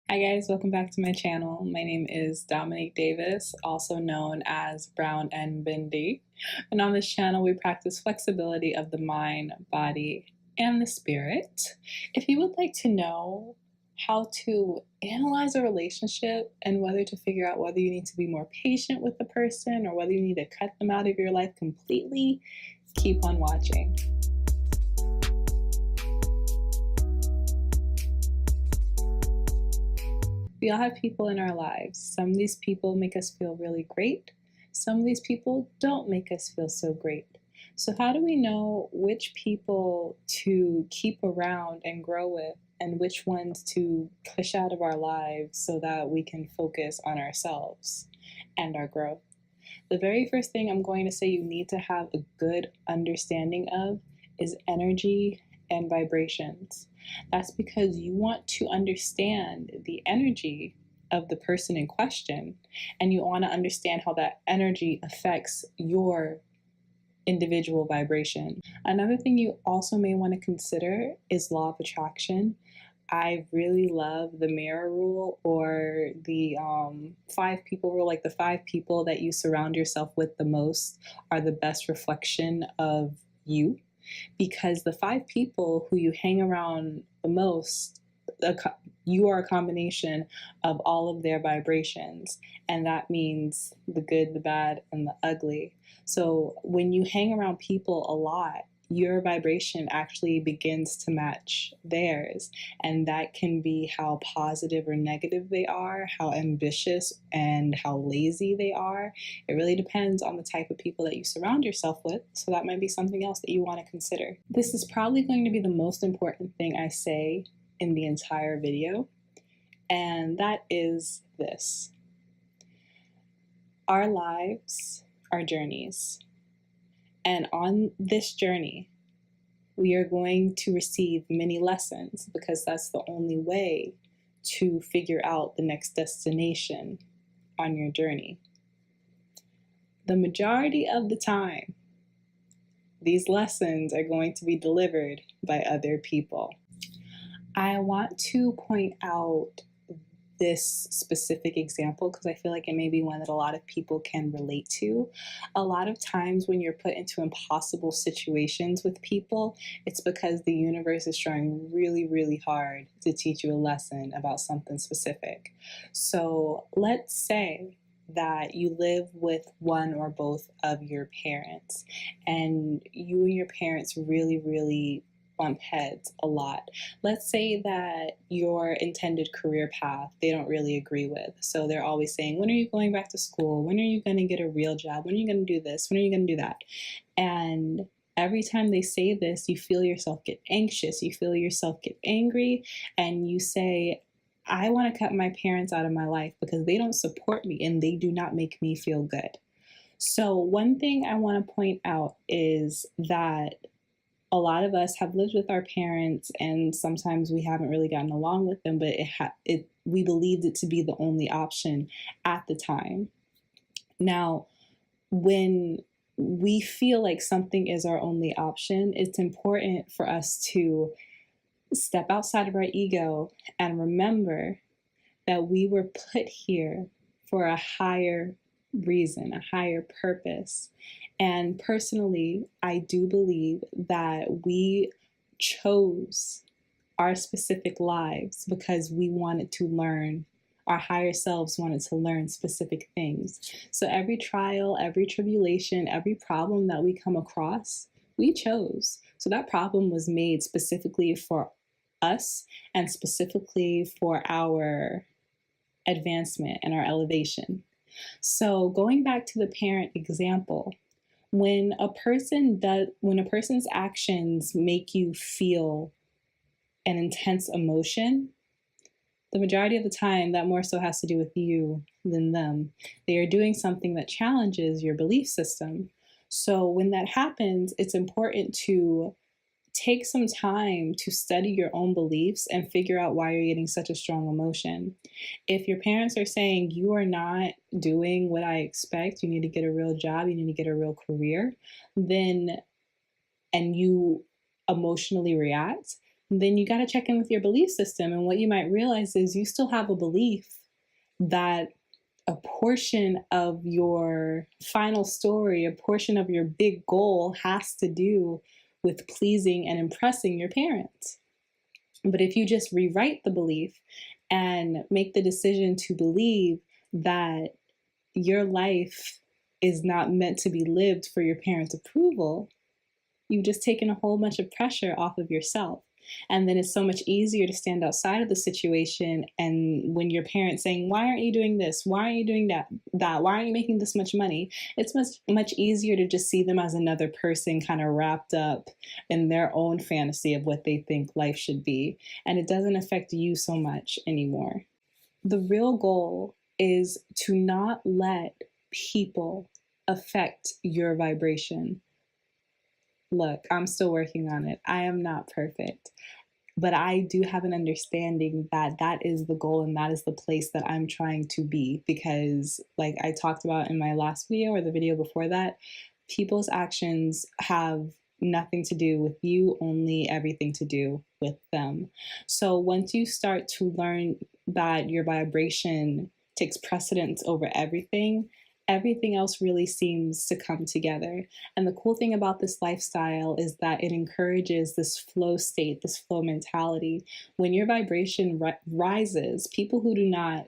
Hi guys, welcome back to my channel. My name is Dominique Davis, also known as Brown and Bindi. And on this channel, we practice flexibility of the mind, body, and the spirit. If you would like to know how to analyze a relationship and whether to figure out whether you need to be more patient with the person or whether you need to cut them out of your life completely, keep on watching. We all have people in our lives. Some of these people make us feel really great. Some of these people don't make us feel so great. So, how do we know which people to keep around and grow with and which ones to push out of our lives so that we can focus on ourselves and our growth? The very first thing I'm going to say you need to have a good understanding of is energy and vibrations. That's because you want to understand the energy of the person in question, and you want to understand how that energy affects your individual vibration. Another thing you also may want to consider is law of attraction. I really love the mirror rule or the 5 people rule. Like the 5 people that you surround yourself with the most are the best reflection of you, because the 5 people who you hang around the most, you are a combination of all of their vibrations, and that means the good, the bad, and the ugly. So when you hang around people a lot, your vibration actually begins to match theirs, and that can be how positive or negative they are, how ambitious and how lazy they are. It really depends on the type of people that you surround yourself with, so that might be something else that you want to consider. This is probably going to be the most important thing I say in the entire video, and that is this: our lives are journeys. And on this journey, we are going to receive many lessons, because that's the only way to figure out the next destination on your journey. The majority of the time, these lessons are going to be delivered by other people. I want to point out this specific example because I feel like it may be one that a lot of people can relate to. A lot of times when you're put into impossible situations with people, it's because the universe is trying really, really hard to teach you a lesson about something specific. So let's say that you live with one or both of your parents, and you and your parents really, really bump heads a lot. Let's say that your intended career path they don't really agree with. So they're always saying, when are you going back to school? When are you going to get a real job? When are you going to do this? When are you going to do that? And every time they say this, you feel yourself get anxious, you feel yourself get angry, and you say, I want to cut my parents out of my life because they don't support me and they do not make me feel good. So one thing I want to point out is that a lot of us have lived with our parents, and sometimes we haven't really gotten along with them, but we believed it to be the only option at the time. Now, when we feel like something is our only option, it's important for us to step outside of our ego and remember that we were put here for a higher reason, a higher purpose. And personally, I do believe that we chose our specific lives because we wanted to learn. Our higher selves wanted to learn specific things. So every trial, every tribulation, every problem that we come across, we chose. So that problem was made specifically for us and specifically for our advancement and our elevation. So going back to the parent example, when a person's actions make you feel an intense emotion, the majority of the time that more so has to do with you than them. They are doing something that challenges your belief system. So when that happens, it's important to take some time to study your own beliefs and figure out why you're getting such a strong emotion. If your parents are saying you are not doing what I expect, you need to get a real job, you need to get a real career, then, and you emotionally react, then you got to check in with your belief system. And what you might realize is you still have a belief that a portion of your final story, a portion of your big goal has to do with pleasing and impressing your parents. But if you just rewrite the belief and make the decision to believe that your life is not meant to be lived for your parents' approval, you've just taken a whole bunch of pressure off of yourself. And then it's so much easier to stand outside of the situation. And when your parents saying, why aren't you doing this? Why aren't you doing that? Why aren't you making this much money? It's much easier to just see them as another person kind of wrapped up in their own fantasy of what they think life should be. And it doesn't affect you so much anymore. The real goal is to not let people affect your vibration. Look, I'm still working on it. I am not perfect, but I do have an understanding that that is the goal and that is the place that I'm trying to be, because like I talked about in my last video or the video before that, people's actions have nothing to do with you, only everything to do with them. So once you start to learn that your vibration takes precedence over everything, everything else really seems to come together. And the cool thing about this lifestyle is that it encourages this flow state, this flow mentality. When your vibration rises, people who do not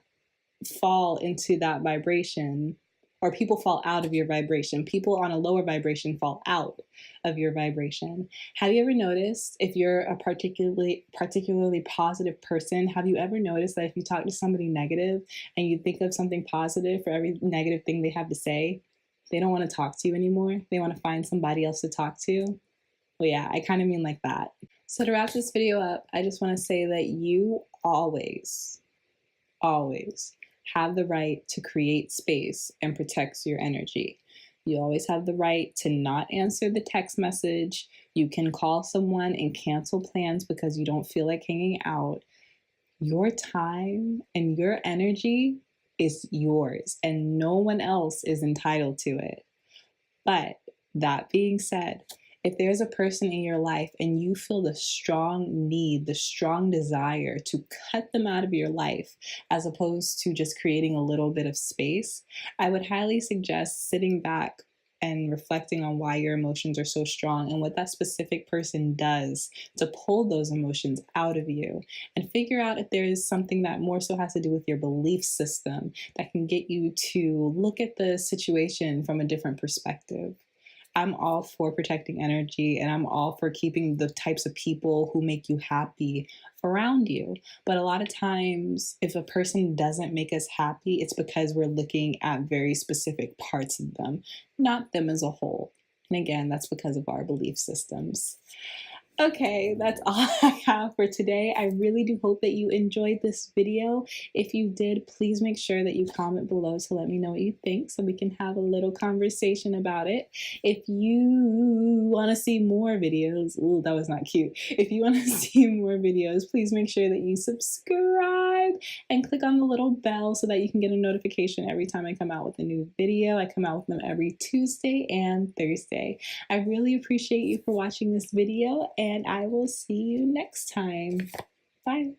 fall into that vibration, or people fall out of your vibration, people on a lower vibration fall out of your vibration. Have you ever noticed, if you're a particularly positive person, have you ever noticed that if you talk to somebody negative and you think of something positive for every negative thing they have to say, they don't want to talk to you anymore? They want to find somebody else to talk to? Well, yeah, I kind of mean like that. So to wrap this video up, I just want to say that you always have the right to create space and protect your energy. You always have the right to not answer the text message. You can call someone and cancel plans because you don't feel like hanging out. Your time and your energy is yours, and no one else is entitled to it. But that being said, if there's a person in your life and you feel the strong need, the strong desire to cut them out of your life, as opposed to just creating a little bit of space, I would highly suggest sitting back and reflecting on why your emotions are so strong and what that specific person does to pull those emotions out of you, and figure out if there is something that more so has to do with your belief system that can get you to look at the situation from a different perspective. I'm all for protecting energy, and I'm all for keeping the types of people who make you happy around you. But a lot of times, if a person doesn't make us happy, it's because we're looking at very specific parts of them, not them as a whole. And again, that's because of our belief systems. Okay, that's all I have for today. I really do hope that you enjoyed this video. If you did, please make sure that you comment below to let me know what you think so we can have a little conversation about it. If you want to see more videos, ooh, that was not cute. If you want to see more videos, please make sure that you subscribe and click on the little bell so that you can get a notification every time I come out with a new video. I come out with them every Tuesday and Thursday. I really appreciate you for watching this video, and I will see you next time. Bye.